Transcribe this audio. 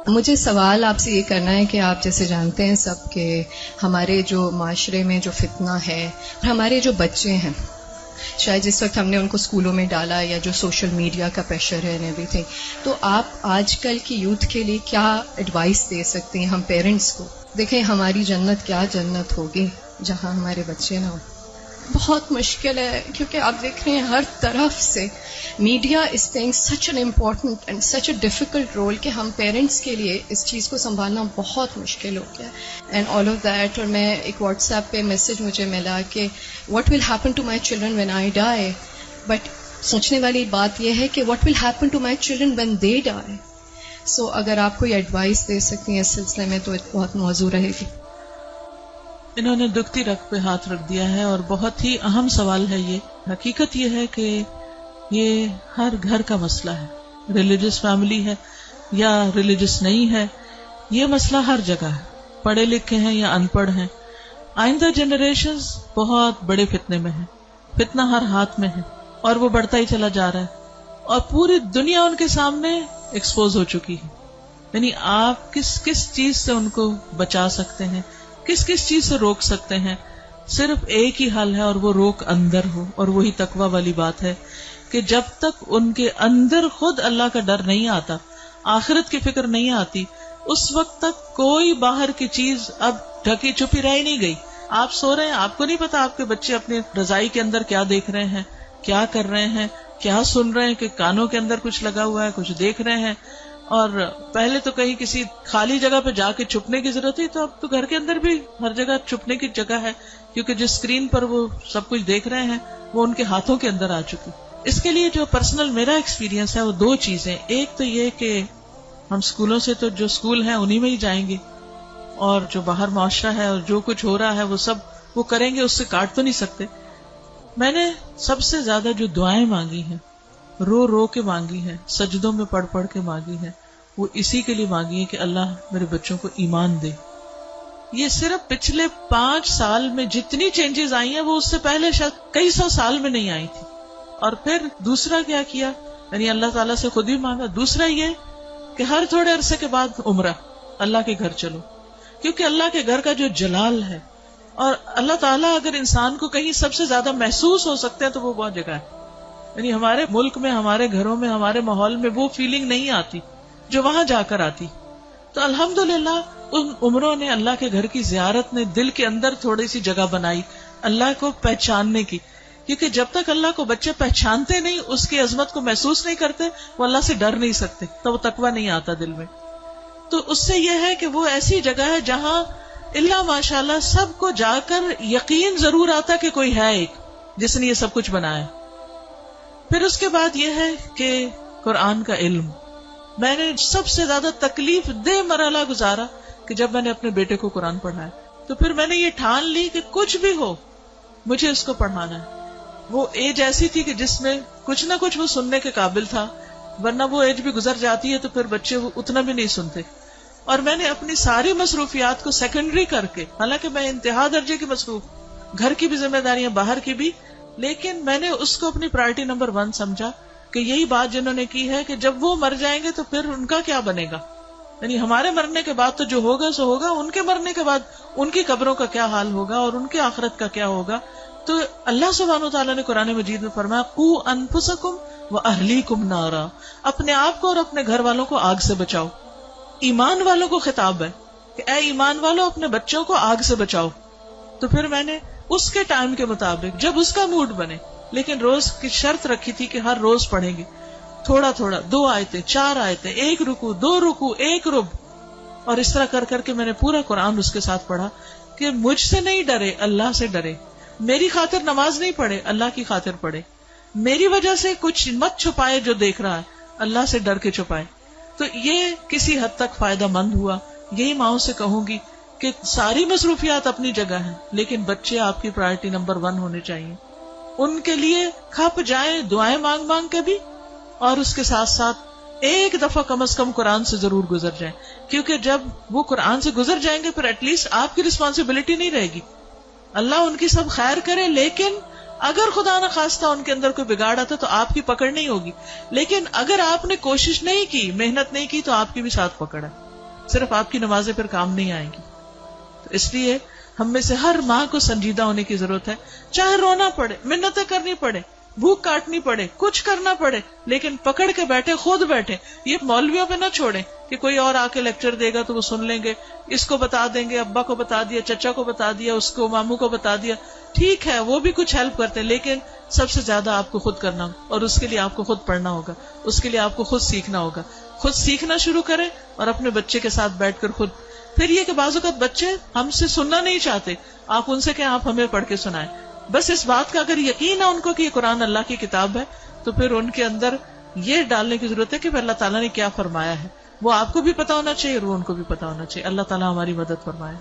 مجھے سوال آپ سے یہ کرنا ہے کہ آپ جیسے جانتے ہیں سب کہ ہمارے جو معاشرے میں جو فتنہ ہے، ہمارے جو بچے ہیں، شاید جس وقت ہم نے ان کو اسکولوں میں ڈالا یا جو سوشل میڈیا کا پریشر ہے ایوری تھنگ، تو آپ آج کل کی یوتھ کے لیے کیا ایڈوائس دے سکتے ہیں ہم پیرنٹس کو؟ دیکھیں ہماری جنت کیا جنت ہوگی جہاں ہمارے بچے نہ ہوں۔ بہت مشکل ہے کیونکہ آپ دیکھ رہے ہیں ہر طرف سے media is playing such an important and such a difficult role کہ ہم پیرنٹس کے لیے اس چیز کو سنبھالنا بہت مشکل ہو گیا ہے اینڈ آل آف دیٹ۔ اور میں ایک واٹس ایپ پہ میسج مجھے ملا کہ what will happen to my children when I die, but سوچنے والی بات یہ ہے کہ what will happen to my children when they die. So اگر آپ کوئی ایڈوائس دے سکتی ہیں اس سلسلے میں تو بہت موضوع رہے گی۔ انہوں نے دکھتی رگ پہ ہاتھ رکھ دیا ہے اور بہت ہی اہم سوال ہے یہ۔ حقیقت یہ ہے کہ یہ ہر گھر کا مسئلہ ہے، ریلیجس فیملی ہے یا ریلیجس نہیں ہے، یہ مسئلہ ہر جگہ ہے، پڑھے لکھے ہیں یا ان پڑھ ہیں۔ آئندہ جنریشنز بہت بڑے فتنے میں ہیں، فتنہ ہر ہاتھ میں ہے اور وہ بڑھتا ہی چلا جا رہا ہے اور پوری دنیا ان کے سامنے ایکسپوز ہو چکی ہے۔ یعنی آپ کس کس چیز سے ان کو بچا سکتے ہیں، کس کس چیز سے روک سکتے ہیں؟ صرف ایک ہی حل ہے اور وہ روک اندر ہو، اور وہی تقویٰ والی بات ہے کہ جب تک ان کے اندر خود اللہ کا ڈر نہیں آتا، آخرت کی فکر نہیں آتی، اس وقت تک کوئی باہر کی چیز اب ڈھکی چھپی رہ نہیں گئی۔ آپ سو رہے ہیں، آپ کو نہیں پتا آپ کے بچے اپنے رضائی کے اندر کیا دیکھ رہے ہیں، کیا کر رہے ہیں، کیا سن رہے ہیں، کہ کانوں کے اندر کچھ لگا ہوا ہے، کچھ دیکھ رہے ہیں۔ اور پہلے تو کہیں کسی خالی جگہ پہ جا کے چھپنے کی ضرورت تھی، تو اب تو گھر کے اندر بھی ہر جگہ چھپنے کی جگہ ہے، کیونکہ جس اسکرین پر وہ سب کچھ دیکھ رہے ہیں وہ ان کے ہاتھوں کے اندر آ چکی۔ اس کے لیے جو پرسنل میرا ایکسپیرینس ہے وہ دو چیزیں، ایک تو یہ کہ ہم اسکولوں سے تو جو اسکول ہیں انہی میں ہی جائیں گے، اور جو باہر معاشرہ ہے اور جو کچھ ہو رہا ہے وہ سب وہ کریں گے، اس سے کاٹ تو نہیں سکتے۔ میں نے سب سے زیادہ جو دعائیں مانگی ہیں، رو رو کے مانگی ہیں، سجدوں میں پڑھ پڑھ کے مانگی ہیں، وہ اسی کے لیے مانگی ہے کہ اللہ میرے بچوں کو ایمان دے۔ یہ صرف پچھلے 5 سال میں جتنی چینجز آئی ہیں وہ اس سے پہلے شاید کئی 100 سال میں نہیں آئی تھی۔ اور پھر دوسرا کیا کیا، یعنی اللہ تعالیٰ سے خود ہی مانگا۔ دوسرا یہ کہ ہر تھوڑے عرصے کے بعد عمرہ، اللہ کے گھر چلو، کیونکہ اللہ کے گھر کا جو جلال ہے، اور اللہ تعالیٰ اگر انسان کو کہیں سب سے زیادہ محسوس ہو سکتے ہیں تو وہ بہت جگہ ہے۔ یعنی ہمارے ملک میں، ہمارے گھروں میں، ہمارے ماحول میں وہ فیلنگ نہیں آتی جو وہاں جا کر آتی۔ تو الحمدللہ ان عمروں نے، اللہ کے گھر کی زیارت نے دل کے اندر تھوڑی سی جگہ بنائی اللہ کو پہچاننے کی، کیونکہ جب تک اللہ کو بچے پہچانتے نہیں، اس کی عظمت کو محسوس نہیں کرتے، وہ اللہ سے ڈر نہیں سکتے، تو وہ تقویٰ نہیں آتا دل میں۔ تو اس سے یہ ہے کہ وہ ایسی جگہ ہے جہاں اللہ ماشاءاللہ سب کو جا کر یقین ضرور آتا کہ کوئی ہے ایک جس نے یہ سب کچھ بنایا۔ پھر اس کے بعد یہ ہے کہ قرآن کا علم، میں نے سب سے زیادہ تکلیف دہ مرحلہ گزارا کہ جب میں نے اپنے بیٹے کو قرآن پڑھایا، تو پھر میں نے یہ ٹھان لی کہ کچھ بھی ہو مجھے اس کو پڑھانا ہے۔ وہ ایج ایسی تھی کہ جس میں کچھ نہ کچھ وہ سننے کے قابل تھا، ورنہ وہ ایج بھی گزر جاتی ہے تو پھر بچے وہ اتنا بھی نہیں سنتے۔ اور میں نے اپنی ساری مصروفیات کو سیکنڈری کر کے، حالانکہ میں انتہا درجے کی مصروف، گھر کی بھی ذمہ داریاں، باہر کی بھی، لیکن میں نے اس کو اپنی پرائرٹی نمبر 1 سمجھا کہ یہی بات جنہوں نے کی ہے کہ جب وہ مر جائیں گے تو پھر ان کا کیا بنے گا، یعنی ہمارے مرنے کے بعد تو جو ہوگا سو ہوگا، ان کے مرنے کے بعد ان کی قبروں کا کیا حال ہوگا اور ان کی آخرت کا کیا ہوگا۔ تو اللہ سبحانہ وتعالیٰ نے قرآن مجید میں فرمایا قوا انفسکم واہلیکم نارا، اپنے آپ کو اور اپنے گھر والوں کو آگ سے بچاؤ۔ ایمان والوں کو خطاب ہے کہ اے ایمان والوں اپنے بچوں کو آگ سے بچاؤ۔ تو پھر میں نے اس کے ٹائم کے مطابق جب اس کا موڈ بنے، لیکن روز کی شرط رکھی تھی کہ ہر روز پڑھیں گے تھوڑا تھوڑا، 2 آیتیں 4 آیتیں، 1 رکوع 2 رکوع 1 رب، اور اس طرح کر کر کے میں نے پورا قرآن اس کے ساتھ پڑھا کہ مجھ سے نہیں ڈرے، اللہ سے ڈرے، میری خاطر نماز نہیں پڑھے، اللہ کی خاطر پڑھے، میری وجہ سے کچھ مت چھپائے جو دیکھ رہا ہے، اللہ سے ڈر کے چھپائے۔ تو یہ کسی حد تک فائدہ مند ہوا۔ یہی ماؤں سے کہوں گی کہ ساری مصروفیات اپنی جگہ ہیں، لیکن بچے آپ کی پرائرٹی نمبر 1 ہونے چاہیے۔ ان کے لیے کھپ جائیں دعائیں مانگ مانگ کے بھی، اور اس کے ساتھ ساتھ ایک دفعہ کم از کم قرآن سے ضرور گزر جائیں، کیونکہ جب وہ قرآن سے گزر جائیں گے پھر ایٹ لیسٹ آپ کی رسپانسبلٹی نہیں رہے گی۔ اللہ ان کی سب خیر کرے، لیکن اگر خدا نہ خواستہ ان کے اندر کوئی بگاڑ آتا تو آپ کی پکڑ نہیں ہوگی، لیکن اگر آپ نے کوشش نہیں کی، محنت نہیں کی، تو آپ کی بھی ساتھ پکڑ ہے۔ صرف آپ کی نمازیں پھر کام نہیں آئیں گی. تو اس لیے ہم میں سے ہر ماں کو سنجیدہ ہونے کی ضرورت ہے. چاہے رونا پڑے، منتیں کرنی پڑے، بھوک کاٹنی پڑے، کچھ کرنا پڑے، لیکن پکڑ کے بیٹھے، خود بیٹھے. یہ مولویوں پہ نہ چھوڑیں کہ کوئی اور آ کے لیکچر دے گا تو وہ سن لیں گے، اس کو بتا دیں گے، ابا کو بتا دیا، چچا کو بتا دیا، اس کو ماموں کو بتا دیا. ٹھیک ہے وہ بھی کچھ ہیلپ کرتے ہیں، لیکن سب سے زیادہ آپ کو خود کرنا ہوگا، اور اس کے لیے آپ کو خود پڑھنا ہوگا، اس کے لیے آپ کو خود سیکھنا ہوگا. خود سیکھنا شروع کریں اور اپنے بچے کے ساتھ بیٹھ کر خود. پھر یہ کہ بعض اوقات بچے ہم سے سننا نہیں چاہتے، آپ ان سے کہیں آپ ہمیں پڑھ کے سنائیں. بس اس بات کا اگر یقین ہے ان کو کہ یہ قرآن اللہ کی کتاب ہے، تو پھر ان کے اندر یہ ڈالنے کی ضرورت ہے کہ اللہ تعالیٰ نے کیا فرمایا ہے. وہ آپ کو بھی پتا ہونا چاہیے اور وہ ان کو بھی پتا ہونا چاہیے. اللہ تعالیٰ ہماری مدد فرمائے.